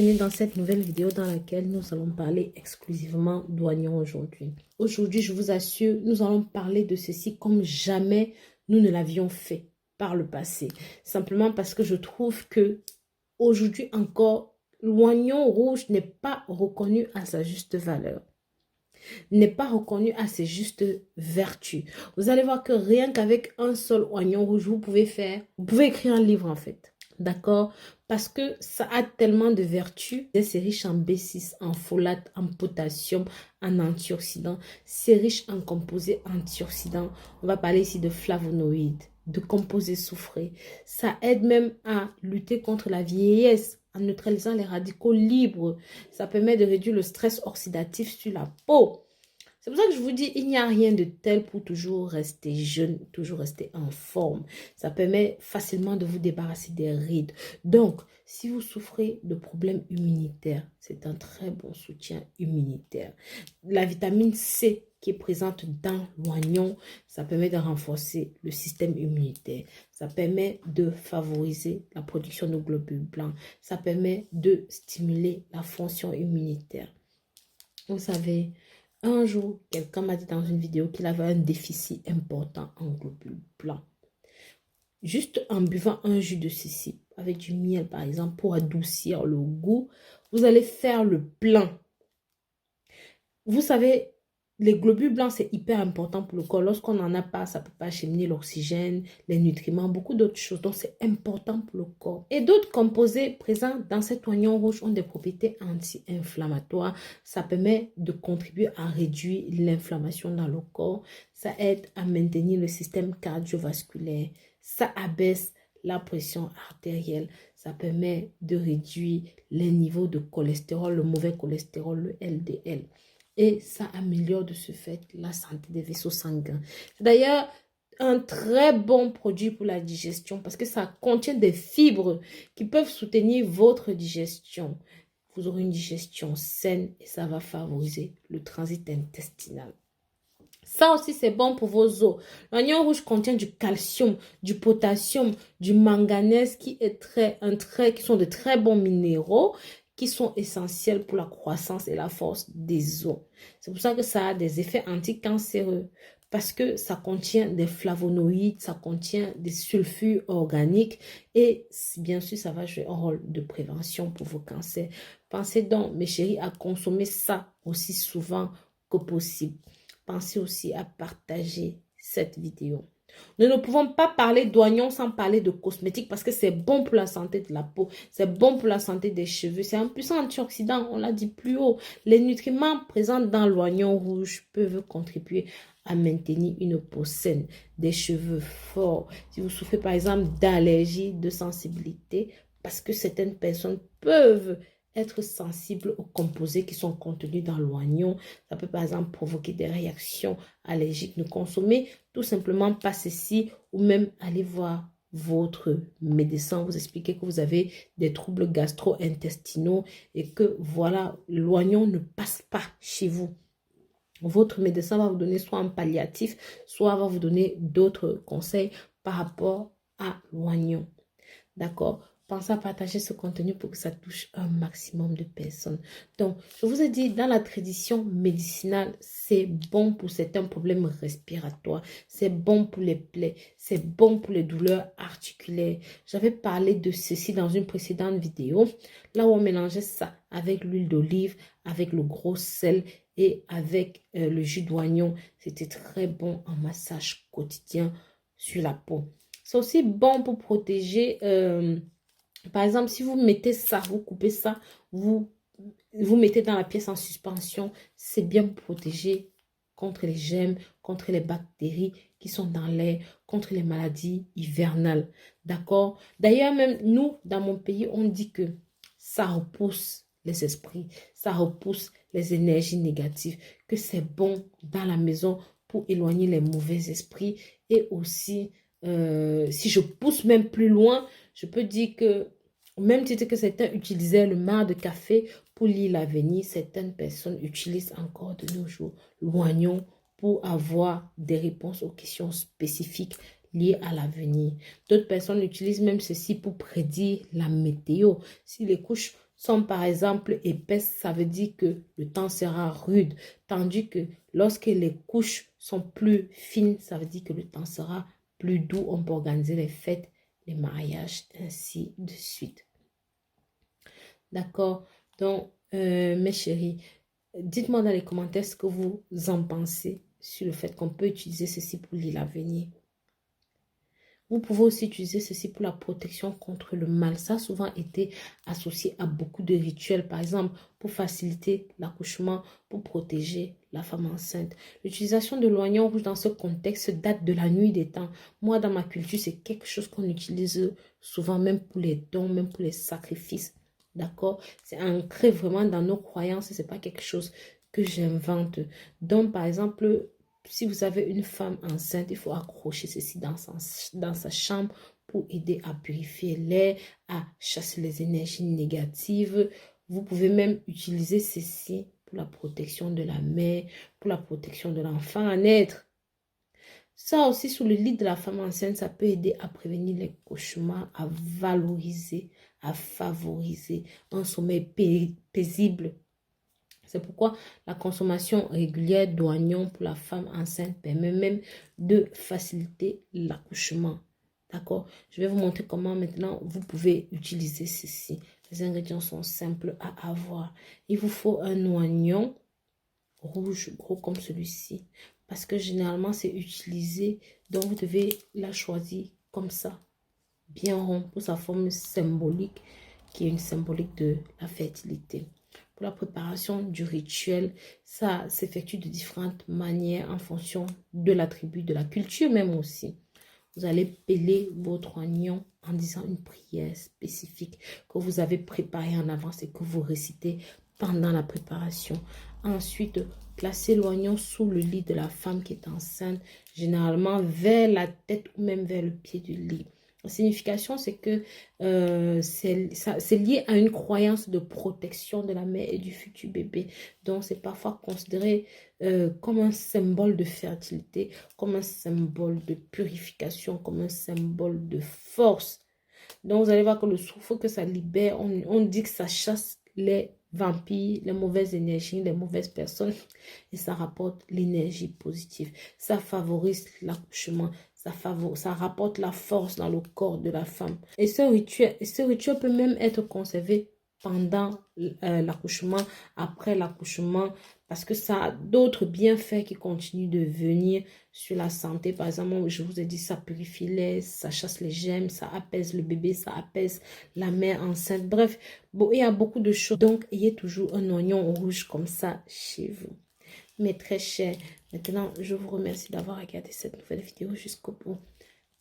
Bienvenue dans cette nouvelle vidéo dans laquelle nous allons parler exclusivement d'oignons aujourd'hui. Aujourd'hui, je vous assure, nous allons parler de ceci comme jamais nous ne l'avions fait par le passé. Simplement parce que je trouve que aujourd'hui encore, l'oignon rouge n'est pas reconnu à sa juste valeur, n'est pas reconnu à ses justes vertus. Vous allez voir que rien qu'avec un seul oignon rouge, vous pouvez écrire un livre en fait. D'accord? Parce que ça a tellement de vertus. C'est riche en B6, en folate, en potassium, en antioxydants. C'est riche en composés antioxydants. On va parler ici de flavonoïdes, de composés soufrés. Ça aide même à lutter contre la vieillesse en neutralisant les radicaux libres. Ça permet de réduire le stress oxydatif sur la peau. C'est pour ça que je vous dis, il n'y a rien de tel pour toujours rester jeune, toujours rester en forme. Ça permet facilement de vous débarrasser des rides. Donc, si vous souffrez de problèmes immunitaires, c'est un très bon soutien immunitaire. La vitamine C qui est présente dans l'oignon, ça permet de renforcer le système immunitaire. Ça permet de favoriser la production de globules blancs. Ça permet de stimuler la fonction immunitaire. Vous savez, un jour, quelqu'un m'a dit dans une vidéo qu'il avait un déficit important en globules blancs. Juste en buvant un jus de cécile avec du miel, par exemple, pour adoucir le goût, vous allez faire le plein. Vous savez, les globules blancs, c'est hyper important pour le corps. Lorsqu'on n'en a pas, ça ne peut pas acheminer l'oxygène, les nutriments, beaucoup d'autres choses. Donc, c'est important pour le corps. Et d'autres composés présents dans cet oignon rouge ont des propriétés anti-inflammatoires. Ça permet de contribuer à réduire l'inflammation dans le corps. Ça aide à maintenir le système cardiovasculaire. Ça abaisse la pression artérielle. Ça permet de réduire les niveaux de cholestérol, le mauvais cholestérol, le LDL. Et ça améliore de ce fait la santé des vaisseaux sanguins. C'est d'ailleurs un très bon produit pour la digestion parce que ça contient des fibres qui peuvent soutenir votre digestion. Vous aurez une digestion saine et ça va favoriser le transit intestinal. Ça aussi, c'est bon pour vos os. L'oignon rouge contient du calcium, du potassium, du manganèse qui sont de très bons minéraux qui sont essentiels pour la croissance et la force des os. C'est pour ça que ça a des effets anticancéreux parce que ça contient des flavonoïdes, ça contient des sulfures organiques et bien sûr, ça va jouer un rôle de prévention pour vos cancers. Pensez donc, mes chéris, à consommer ça aussi souvent que possible. Pensez aussi à partager cette vidéo. Nous ne pouvons pas parler d'oignons sans parler de cosmétiques parce que c'est bon pour la santé de la peau, c'est bon pour la santé des cheveux, c'est un puissant antioxydant, on l'a dit plus haut. Les nutriments présents dans l'oignon rouge peuvent contribuer à maintenir une peau saine, des cheveux forts. Si vous souffrez par exemple d'allergies, de sensibilité, parce que certaines personnes peuvent être sensibles aux composés qui sont contenus dans l'oignon. Ça peut par exemple provoquer des réactions allergiques. Ne consommez tout simplement pas ceci ou même aller voir votre médecin, vous expliquer que vous avez des troubles gastro-intestinaux et que voilà, l'oignon ne passe pas chez vous. Votre médecin va vous donner soit un palliatif, soit va vous donner d'autres conseils par rapport à l'oignon. D'accord? Pensez à partager ce contenu pour que ça touche un maximum de personnes. Donc, je vous ai dit, dans la tradition médicinale, c'est bon pour certains problèmes respiratoires. C'est bon pour les plaies. C'est bon pour les douleurs articulaires. J'avais parlé de ceci dans une précédente vidéo, là où on mélangeait ça avec l'huile d'olive, avec le gros sel et avec le jus d'oignon. C'était très bon en massage quotidien sur la peau. C'est aussi bon pour protéger, par exemple, si vous mettez ça, vous coupez ça, vous mettez dans la pièce en suspension, c'est bien pour protéger contre les germes, contre les bactéries qui sont dans l'air, contre les maladies hivernales. D'accord? D'ailleurs, même nous, dans mon pays, on dit que ça repousse les esprits, ça repousse les énergies négatives, que c'est bon dans la maison pour éloigner les mauvais esprits et aussi si je pousse même plus loin, je peux dire que, au même titre que certains utilisaient le marc de café pour lire l'avenir, certaines personnes utilisent encore de nos jours l'oignon pour avoir des réponses aux questions spécifiques liées à l'avenir. D'autres personnes utilisent même ceci pour prédire la météo. Si les couches sont par exemple épaisses, ça veut dire que le temps sera rude. Tandis que lorsque les couches sont plus fines, ça veut dire que le temps sera plus doux. On peut organiser les fêtes, les mariages, ainsi de suite. D'accord? Donc, mes chéris, dites-moi dans les commentaires ce que vous en pensez sur le fait qu'on peut utiliser ceci pour lire l'avenir. Vous pouvez aussi utiliser ceci pour la protection contre le mal. Ça a souvent été associé à beaucoup de rituels, par exemple, pour faciliter l'accouchement, pour protéger la femme enceinte. L'utilisation de l'oignon rouge dans ce contexte date de la nuit des temps. Moi, dans ma culture, c'est quelque chose qu'on utilise souvent, même pour les dons, même pour les sacrifices. D'accord? C'est ancré vraiment dans nos croyances. Ce n'est pas quelque chose que j'invente. Donc, par exemple, si vous avez une femme enceinte, il faut accrocher ceci dans sa chambre pour aider à purifier l'air, à chasser les énergies négatives. Vous pouvez même utiliser ceci pour la protection de la mère, pour la protection de l'enfant à naître. Ça aussi, sous le lit de la femme enceinte, ça peut aider à prévenir les cauchemars, à valoriser, à favoriser un sommeil paisible. C'est pourquoi la consommation régulière d'oignons pour la femme enceinte permet même de faciliter l'accouchement. D'accord? Je vais vous montrer comment maintenant vous pouvez utiliser ceci. Les ingrédients sont simples à avoir. Il vous faut un oignon rouge gros comme celui-ci. Parce que généralement c'est utilisé. Donc vous devez la choisir comme ça. Bien rond pour sa forme symbolique qui est une symbolique de la fertilité. Pour la préparation du rituel, ça s'effectue de différentes manières en fonction de la tribu, de la culture même aussi. Vous allez peler votre oignon en disant une prière spécifique que vous avez préparée en avance et que vous récitez pendant la préparation. Ensuite, placez l'oignon sous le lit de la femme qui est enceinte, généralement vers la tête ou même vers le pied du lit. La signification, c'est que c'est lié à une croyance de protection de la mère et du futur bébé. Donc, c'est parfois considéré comme un symbole de fertilité, comme un symbole de purification, comme un symbole de force. Donc, vous allez voir que le souffle que ça libère, on dit que ça chasse les vampires, les mauvaises énergies, les mauvaises personnes. Et ça rapporte l'énergie positive. Ça favorise l'accouchement. Ça rapporte la force dans le corps de la femme. Et ce rituel peut même être conservé pendant l'accouchement, après l'accouchement, parce que ça a d'autres bienfaits qui continuent de venir sur la santé. Par exemple, je vous ai dit, ça purifie l'air, ça chasse les germes, ça apaise le bébé, ça apaise la mère enceinte. Bref, bon, il y a beaucoup de choses. Donc, ayez toujours un oignon rouge comme ça chez vous. Mes très chers, maintenant, je vous remercie d'avoir regardé cette nouvelle vidéo jusqu'au bout.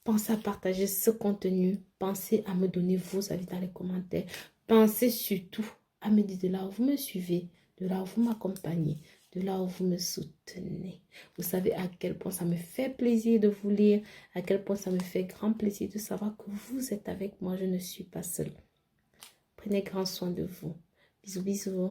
Pensez à partager ce contenu. Pensez à me donner vos avis dans les commentaires. Pensez surtout à me dire de là où vous me suivez, de là où vous m'accompagnez, de là où vous me soutenez. Vous savez à quel point ça me fait plaisir de vous lire, à quel point ça me fait grand plaisir de savoir que vous êtes avec moi. Je ne suis pas seule. Prenez grand soin de vous. Bisous, bisous.